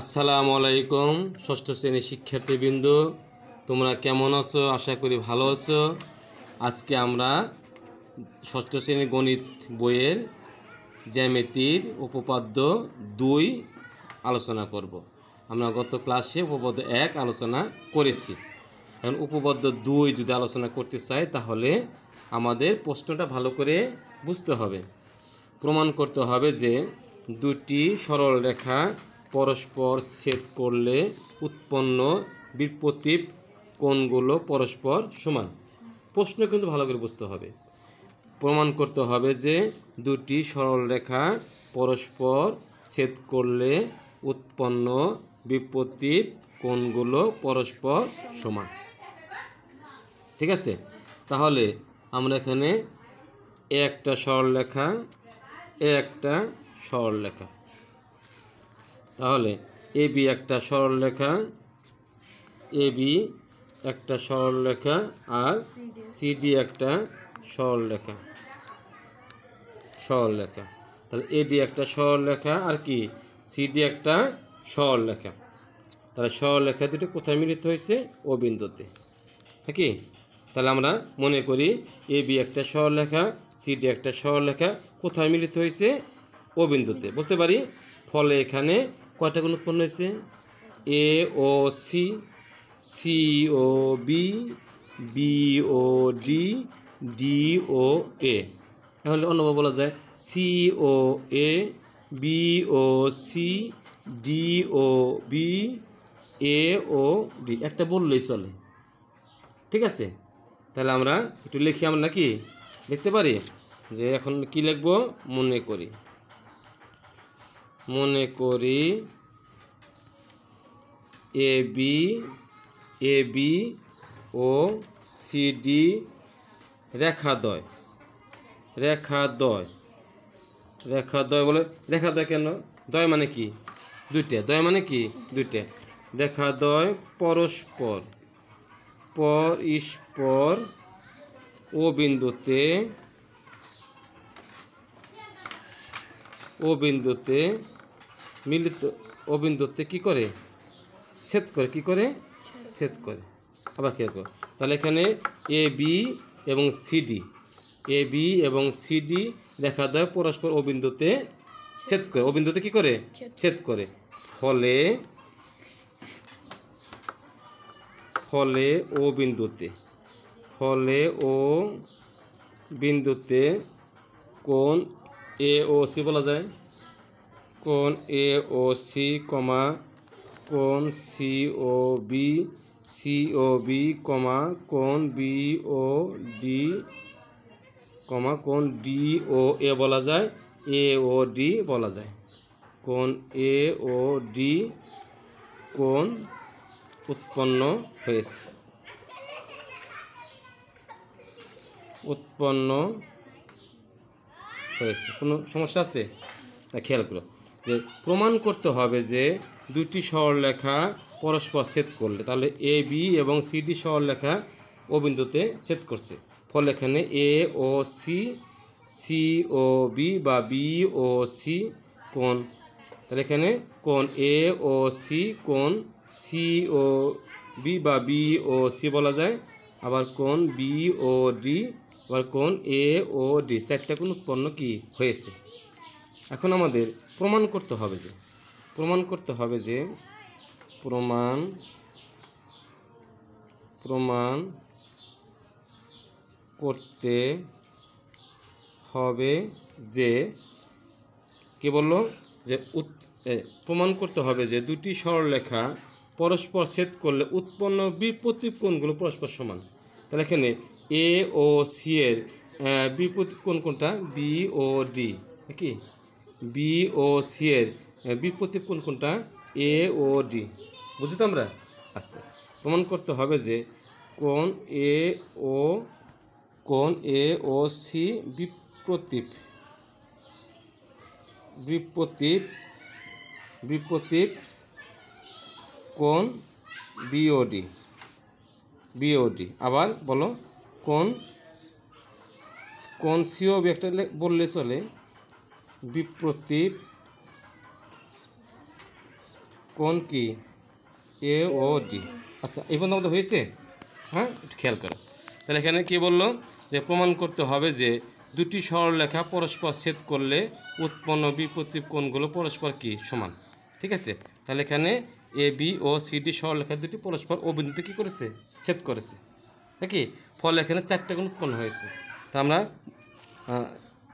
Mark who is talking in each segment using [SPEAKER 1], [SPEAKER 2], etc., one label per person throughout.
[SPEAKER 1] আসসালামু আলাইকুম ষষ্ঠ শ্রেণীর শিক্ষার্থীবৃন্দ, তোমরা কেমন আছো? আশা করি ভালো আছো। আজকে আমরা ষষ্ঠ শ্রেণীর গণিত বইয়ের জ্যামিতির উপপাদ্য 2 আলোচনা করব। আমরা গত ক্লাসে উপপাদ্য 1 আলোচনা করেছি। এখন উপপাদ্য 2 যদি আলোচনা করতে চাই তাহলে আমাদের প্রশ্নটা ভালো করে বুঝতে হবে। প্রমাণ করতে হবে যে দুটি সরল রেখা পরস্পর ছেদ করলে উৎপন্ন বিপরীত কোণগুলো পরস্পর সমান। প্রশ্ন কিন্তু ভালো করে বুঝতে হবে। প্রমাণ করতে হবে যে দুটি সরল রেখা পরস্পর ছেদ করলে উৎপন্ন বিপরীত কোণগুলো পরস্পর সমান। ঠিক আছে, তাহলে আমরা এখানে একটা সরলরেখা একটা সরলরেখা, তাহলে এবি একটা সরলরেখা, এবি একটা সরলরেখা আর সিডি একটা সরলরেখা, সরলরেখা। তাহলে এডি একটা সরলরেখা আর কি সিডি একটা সরলরেখা। তাহলে সরলরেখা দুটো কোথায় মিলিত হয়েছে? ও বিন্দুতে। কি? তাহলে আমরা মনে করি এবি একটা সরলরেখা, সিডি একটা সরলরেখা, কোথায় মিলিত হয়েছে? ও বিন্দুতে। বলতে পারি ফলে এখানে কয়টা কোণ উৎপন্ন হয়েছে? এ ও সি, সি ও বি, বি ও ডি, ডি ও এ। তাহলে অন্যভাবে বলা যায় সি ও এ, বি ও সি, ডি ও বি, এ ও ডি। একটা বললেই চলে। ঠিক আছে, তাহলে আমরা একটু লিখি, আমরা নাকি লিখতে পারি যে এখন কি লিখব? মনে করি এ বি ও সিডি রেখাদ্বয় বলে। রেখাদ্বয় কেন? দ্বয় মানে কি? দুইটা। দ্বয় মানে কি? দুইটা। রেখাদ্বয় পরস্পর ও বিন্দুতে মিলিত, ও বিন্দুতে কি করে? ছেদ করে। কি করে? ছেদ করে। আবার খেয়াল করো, তাহলে এখানে এ বি এবং সিডি রেখাদ্বয় পরস্পর ও বিন্দুতে ছেদ করে। ও বিন্দুতে কি করে? ছেদ করে। ফলে ও বিন্দুতে কোণ এ ও সি বলা যায়। কোণ এ ও সি, কোণ সি ও বি, কোণ বি ও ডি, কোণ ডি ও এ বলা যায়, এ ও ডি বলা যায়। কোণ এ ও ডি কোণ উৎপন্ন হয়েছে। কোনো সমস্যা আছে? তা খেয়াল করো যে প্রমাণ করতে হবে যে দুটি সরলরেখা পরস্পর ছেদ করলে, তাহলে এ বি এবং সিডি সরলরেখা ও বিন্দুতে ছেদ করছে। ফলে এখানে এ ও সি, সি ও বি বা বি ও সি কোণ, তাহলে এখানে কোণ এ ও সি, কোণ সি ও বি বা বি ও সি বলা যায়। আবার কোণ বি ও ডি, আবার কোণ এ ও ডি, চারটা কোণ উৎপন্ন কি হয়েছে। এখন আমাদের প্রমাণ করতে হবে যে প্রমাণ করতে হবে যে কি বললো? যে প্রমাণ করতে হবে যে দুটি সরলরেখা পরস্পর ছেদ করলে উৎপন্ন বিপরীত কোণগুলো পরস্পর সমান। তাহলে এখানে এ ও সি এর বিপরীত কোণ কোনটা? বি ও ডি। কি? বি ও সি এর বিপরীত কোণ কোনটা? এ ও ডি। বুঝি তো আমরা? আচ্ছা, প্রমাণ করতে হবে যে কোণ এ ও সি বিপরীত কোণ বিওডি। আবার বলো কোণ সিও বি একটা বললে চলে, বিপরীত কোণ কি এ ও ডি। আচ্ছা এই পর্যন্ত আমাদের হয়েছে, হ্যাঁ একটু খেয়াল করো। তাহলে এখানে কি বললো যে প্রমাণ করতে হবে যে দুটি সরলরেখা পরস্পর ছেদ করলে উৎপন্ন বিপরীত কোণগুলো পরস্পর কি সমান। ঠিক আছে, তাহলে এখানে A B O C D সরলরেখা দুটি পরস্পর ও বিন্দুতে কী করেছে, ছেদ করেছে নাকি, ফলে এখানে 4টে কোণ উৎপন্ন হয়েছে। তা আমরা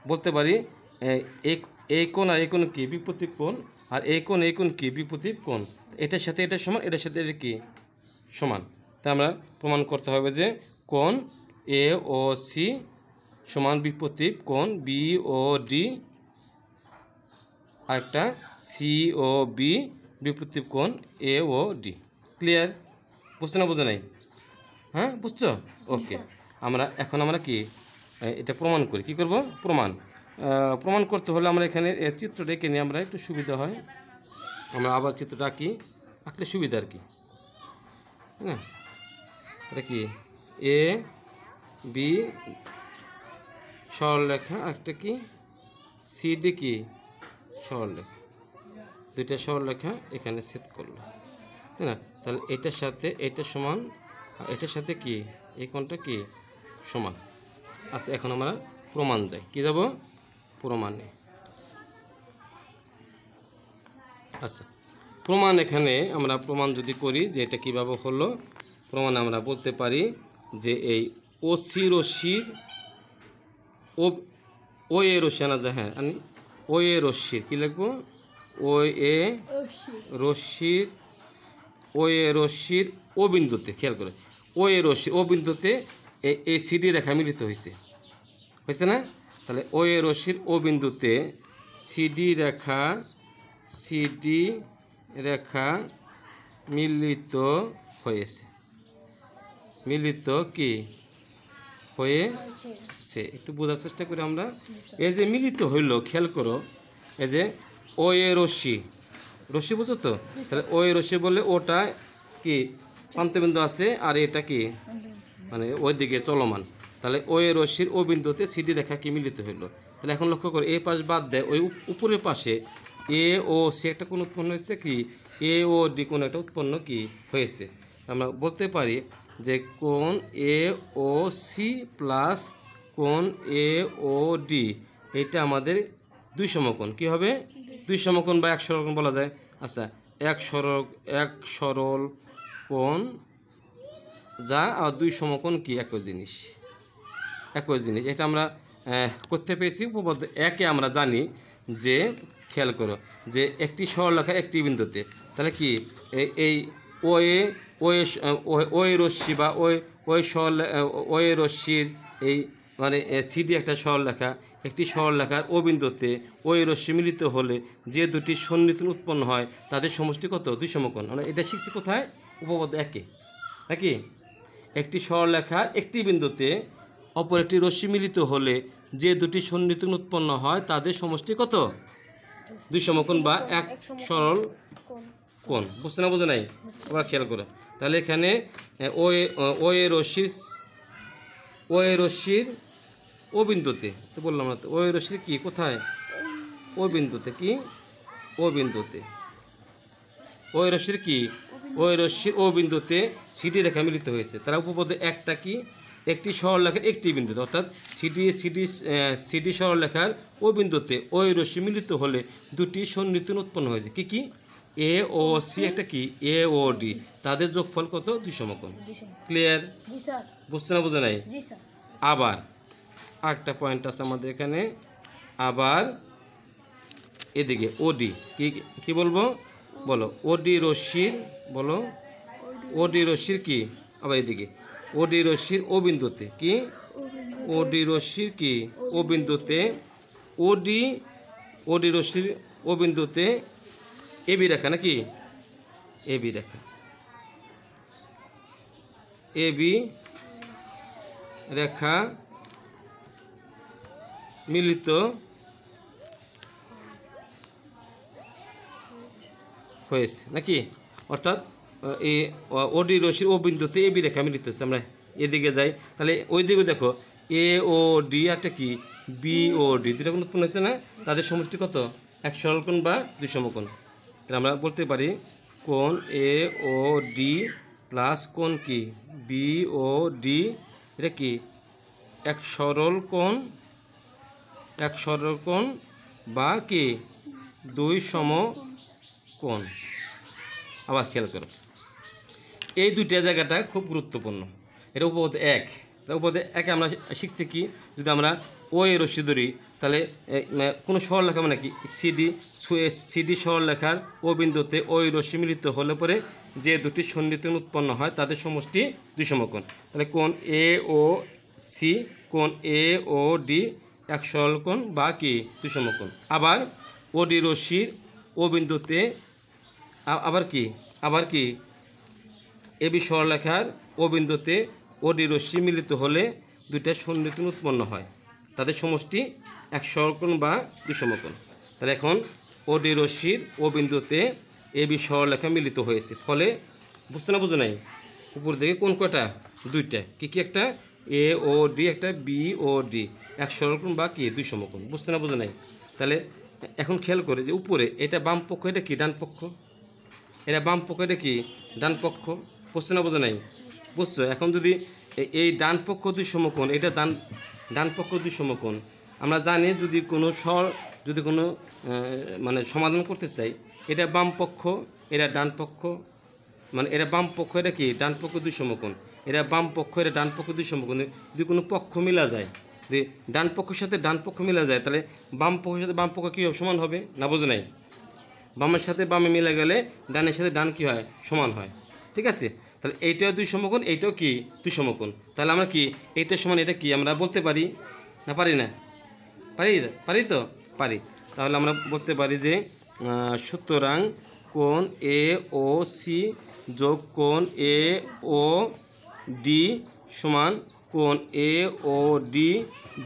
[SPEAKER 1] বলতে পারি এই কোণ আর এই কোণ কি বিপরীত কোণ, আর এই কোণ কি বিপরীত কোণ, এটার সাথে এটা সমান, এটার সাথে এটা কি সমান। তা আমরা প্রমাণ করতে হবে যে কোণ এ ও সি সমান বিপরীত কোণ বি ও ডি, আরেকটা সি ও বি বিপরীত কোণ এ ও ডি। ক্লিয়ার? বুঝতে না বোঝা নাই? হ্যাঁ বুঝছো? ওকে, এখন আমরা কি এটা প্রমাণ করি। কি করব? প্রমাণ করতে হলে আমরা এখানে চিত্রটা এঁকে নিয়ে আমরা একটু সুবিধা হয়, আমরা আবার চিত্রটা আঁকলে সুবিধা আর কি, হ্যাঁ। এটা কি এ বি সরলরেখা, আরেকটা কি সি ডি কি সরলরেখা, দুইটা সরলরেখা এখানে ছেদ করলো, তাই না? তাহলে এটার সাথে এটা সমান, আর এটার সাথে কি এই কোণটা কি সমান। আচ্ছা এখন আমরা প্রমাণ যাই, কি যাব প্রমাণে। আচ্ছা প্রমাণ, এখানে আমরা প্রমাণ যদি করি যে এটা কীভাবে হলো, প্রমাণ আমরা বলতে পারি যে এই ওসি রশ্মির ও এ রশ্মি আনা যায়, হ্যাঁ আমি ও এ রশ্মির কী লিখবো, ও এ রশ্মির ও বিন্দুতে, খেয়াল করে ও এ রশ্মির ও বিন্দুতে এই সিডি রেখা মিলিত হয়েছে না? তাহলে ও এ রশ্মির ও বিন্দুতে সিডি রেখা মিলিত হয়েছে, কি হয়েছে একটু বোঝার চেষ্টা করি আমরা। এই যে মিলিত হইল, খেয়াল করো এই যে ও এ রশ্মি বুঝো তো, তাহলে ও এ রশ্মি বলে ওটা কি প্রান্তবিন্দু আছে, আর এটা কি মানে ওইদিকে চলমান। তাহলে ও এ রশ্মির ও বিন্দুতে সিডি রেখা কি মিলিত হইল। তাহলে এখন লক্ষ্য করে এই পাশ বাদ দেয়, ওই উপরের পাশে এ ও সি একটা কোণ উৎপন্ন হয়েছে, কি এ ও ডি কোণ একটা উৎপন্ন কি হয়েছে। আমরা বলতে পারি যে কোণ এ ও সি প্লাস কোণ এ ও ডি এটা আমাদের দুই সমকোণ। কি হবে? দুই সমকোণ বা এক সরল কোণ বলা যায়। আচ্ছা এক সরল কোণ যা আর দুই সমকোণ কি একই জিনিস। এটা আমরা করতে পেরেছি উপপাদ্য একে। আমরা জানি যে খেয়াল করো যে একটি সরলরেখা একটি বিন্দুতে, তাহলে কি এই ও এ রশ্মি বা ও এ রশ্মির এই মানে সিডি একটা সরলরেখা, একটি সরলরেখার ও বিন্দুতে ও এ রশ্মি মিলিত হলে যে দুটি সন্নিহিত উৎপন্ন হয় তাদের সমষ্টি কত? দুই সমকোণ। আমরা এটা শিখছি কোথায়? উপপাদ্য একে নাকি। একটি সরলরেখার একটি বিন্দুতে অপর একটি রশ্মি মিলিত হলে যে দুটি সন্নিহিত উৎপন্ন হয় তাদের সমষ্টি কত? দুই সমকোণ বা এক সরল কোণ। বুঝতে না বোঝে নাই? আবার খেয়াল করো। তাহলে এখানে ও এ রশ্মির ও বিন্দুতে, তো বললাম না তো, ও এ রশ্মির কি কোথায়? ও বিন্দুতে, কি ও বিন্দুতে ও এ রশ্মির কি ও এ রশ্মির ও বিন্দুতে সিডি রেখা মিলিত হয়েছে। তারা উপপাদ্য একটা কি একটি সরলরেখার একটি বিন্দুতে, অর্থাৎ সিডি সরলরেখার ও বিন্দুতে ও এ রশ্মি মিলিত হলে দুটি সন্নিহিত উৎপন্ন হয়েছে। কি এ ও সি একটা কি এ ও ডি, তাদের যোগফল কত? দুই সমকোণ। ক্লিয়ার? বুঝতে না বোঝা নাই? আবার আরেকটা পয়েন্ট আছে আমাদের এখানে, আবার এদিকে ওডি কি বলবো বলো, ওডি রশ্মির বলো, ওডি রশ্মির কি আবার এদিকে ওডি রশ্মির ও বিন্দুতে, কি ওডি রশ্মির কি ও বিন্দুতে ওডি রশ্মির ও বিন্দুতে এবি রেখা নাকি এবি রেখা মিলিত হয়েছে নাকি, অর্থাৎ এই ওডি রশ্মির ও বিন্দুতে এবি রেখা মিলিত হয়েছে। আমরা এদিকে যাই, তাহলে ওই দিকে দেখো এ ও ডি একটা কি বি ও ডি, দুটা কোণ উৎপন্ন হয়েছে না, তাদের সমষ্টি কত? এক সরল কোণ বা দুই সমকোণ। তাহলে আমরা বলতে পারি কোণ এ ও ডি প্লাস কোণ কি বি ও ডি, এটা কি এক সরল কোণ বা কি দুই সমকোণ। আবার খেয়াল করো, এই দুইটা জায়গাটা খুব গুরুত্বপূর্ণ। এটা উপপাদ্য 1। উপপাদ্য 1 আমরা শিখছি কি, যদি আমরা ও এ রশ্মি ধরি তাহলে কোনো সরলরেখা মানে কি সিডি সরলরেখার ও বিন্দুতে ওই রশ্মি মিলিত হলে পরে যে দুটি সন্নিহিত উৎপন্ন হয় তাদের সমষ্টি দুই সমকোণ। তাহলে কোণ এ ও সি, কোণ এ ও ডি এক সরল কোণ বা কি দুই সমকোণ। আবার ওডি রশ্মির ও বিন্দুতে আবার কি এবি সরলরেখার ও বিন্দুতে ওডি রশ্মি মিলিত হলে দুইটা সন্নিহিত উৎপন্ন হয়, তাদের সমষ্টি এক সরলকোণ বা দুই সমকোণ। তাহলে এখন ওডি রশ্মির ও বিন্দুতে এবি সরলরেখা মিলিত হয়েছে, ফলে বুঝতে না বুঝো নাই, উপর দিকে কোন কয়টা দুইটা, কি একটা এ ও ডি, একটা বি ও ডি, এক সরলকোণ বা কি দুই সমকোণ। বুঝতে না বুঝো নাই। তাহলে এখন খেয়াল করে যে উপরে এটা বাম পক্ষ, এটা কি ডান পক্ষ, এটা বাম পক্ষ, এটা কি ডান পক্ষ। বুঝতে না বোঝা নাই? বুঝছো? এখন যদি এই ডান পক্ষ দুই সমকোণ, এটা ডান পক্ষ দুই সমকোণ, আমরা জানি যদি কোনো মানে সমাধান করতে চাই, এটা বাম পক্ষ, এটা ডান পক্ষ, মানে এটা বাম পক্ষ, এটা কি ডান পক্ষ দুই সমকোণ, এটা বাম পক্ষ, এটা ডান পক্ষ দুই সমকোণ। যদি কোনো পক্ষ মিলা যায়, যদি ডান পক্ষের সাথে ডান পক্ষ মিলা যায়, তাহলে বাম পক্ষের সাথে বাম পক্ষ কী হবে? সমান হবে না? বোঝো নাই? বামের সাথে বামে মিলে গেলে ডানের সাথে ডান কী হয়? সমান হয়। ঠিক আছে? তাহলে এইটাও দুই সমকোণ, এইটাও কি দুই সমকোণ। তাহলে আমরা কি এইটা সমান এটা কি আমরা বলতে পারি না? পারি না? পারি তো? পারি। তাহলে আমরা বলতে পারি যে সুতরাং কোণ এ ও সি যোগ কোণ এ ও ডি সমান কোণ এ ও ডি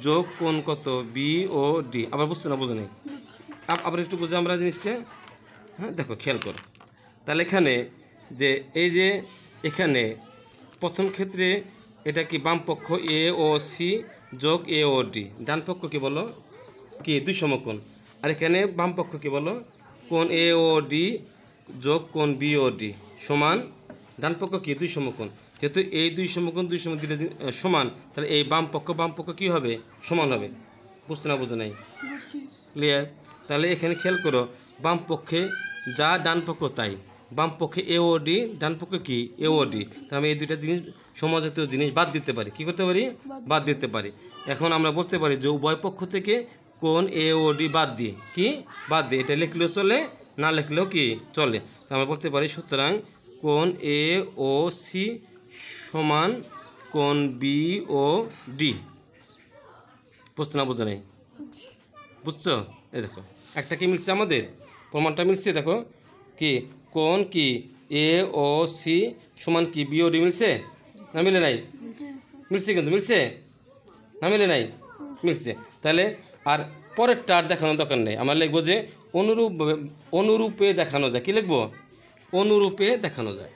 [SPEAKER 1] যোগ কোণ কত? বি ও ডি। আবার বুঝছো না? বোঝো নেই? আবার একটু বুঝে আমরা জিনিসটা। হ্যাঁ, দেখো খেয়াল করো। তাহলে এখানে যে এই যে এখানে প্রথম ক্ষেত্রে এটা কি বাম পক্ষ এ ও সি যোগ এ ও ডি, ডান পক্ষ কি বলো? কি দুই সমকোণ। আর এখানে বাম পক্ষ কি বলো? কোণ এ ও ডি যোগ কোণ বি ও ডি সমান ডান পক্ষ কি দুই সমকোণ। যেহেতু এই দুই সমকোণ দুইটা সমান, তাহলে এই বাম পক্ষ কী হবে? সমান হবে। বুঝতে না বোঝো নাই? ক্লিয়ার? তাহলে এখানে খেয়াল করো, বাম পক্ষে যা ডান পক্ষ তাই। বাম পক্ষে এ ও ডি, ডান পক্ষে কি এ ও ডি। তাহলে আমি এই দুইটা জিনিস সমজাতীয় জিনিস বাদ দিতে পারি। কী করতে পারি? বাদ দিতে পারি। এখন আমরা বলতে পারি যে উভয় পক্ষ থেকে কোণ এ ও ডি বাদ দিয়ে, কি বাদ দিয়ে, এটা লিখলেও চলে, না লিখলেও কি চলে। আমরা বলতে পারি সুতরাং কোণ এ ও সি সমান কোণ বি ও ডি। বুঝতে না বোঝা নেই? বুঝছো? এই দেখো একটা কি মিলছে, আমাদের প্রমাণটা মিলছে। দেখো কি কোণ কি এ ও সি সমান কি বি ও ডি মিলছে না মিলে নাই? মিলছে, কিন্তু মিলছে না মিলে নাই? মিলছে। তাহলে আর পরেরটা আর দেখানোর দরকার নেই, আমরা লিখবো যে অনুরূপে দেখানো যায়। কি লিখবো? অনুরূপে দেখানো যায়।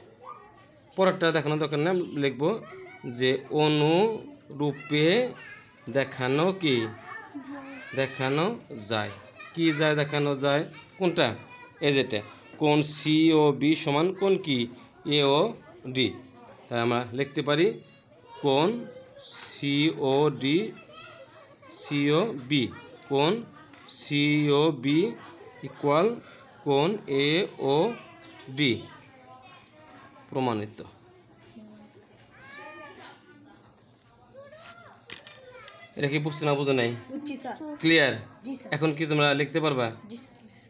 [SPEAKER 1] পরেরটা দেখানোর দরকার নেই, লিখবো যে অনুরূপে দেখানো কি দেখানো যায়। কি যায়? দেখানো যায় কোনটা? এই যেটা কোণ সি ও বি সমান কোণ কি এ ও ডি। তাই আমরা লিখতে পারি কোণ সি ও ডি, সি ও বি, কোণ সি ও বি ইকুয়াল কোণ এ ও ডি। প্রমাণিত। এটা কি বুঝতে না বোঝো নাই? ক্লিয়ার? এখন কি তোমরা লিখতে পারবা?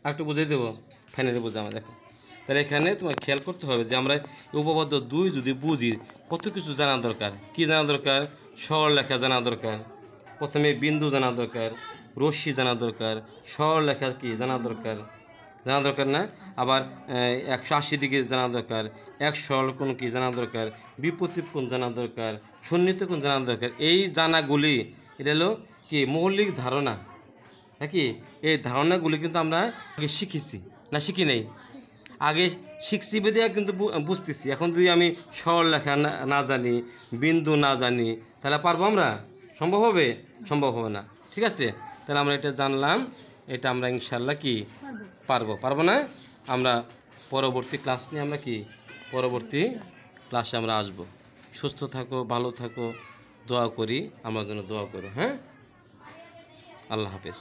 [SPEAKER 1] আর একটু বুঝিয়ে দেবো, ফাইনালি বোঝা আমার। দেখো তাহলে এখানে তোমার খেয়াল করতে হবে যে আমরা উপপাদ্য 2 যদি বুঝি, কত কিছু জানা দরকার। কি জানা দরকার? সরলরেখা জানা দরকার, প্রথমে বিন্দু জানা দরকার, রশ্মি জানা দরকার, সরলরেখা কি জানা দরকার না? আবার 180 ডিগ্রি জানা দরকার, এক সরলকোণ কি জানা দরকার, বিপরীত কোণ জানা দরকার, সন্নিহিত কোণ জানা দরকার। এই জানাগুলি এটা হলো কি মৌলিক ধারণা। হ্যাঁ, কি এই ধারণাগুলি কিন্তু আমরা আগে শিখেছি না? শিখি নেই? আগে শিখছি বেদে কিন্তু বুঝতেছি। এখন যদি আমি সরলরেখা না জানি, বিন্দু না জানি, তাহলে পারবো আমরা? সম্ভব হবে? সম্ভব হবে না। ঠিক আছে? তাহলে আমরা এটা জানলাম, এটা আমরা ইনশাল্লাহ কি পারবো না? আমরা পরবর্তী ক্লাস নিয়ে আমরা কি পরবর্তী ক্লাসে আমরা আসব। সুস্থ থাকো, ভালো থাকো, দোয়া করি, আমার জন্য দোয়া করো। হ্যাঁ, আল্লাহ হাফেজ।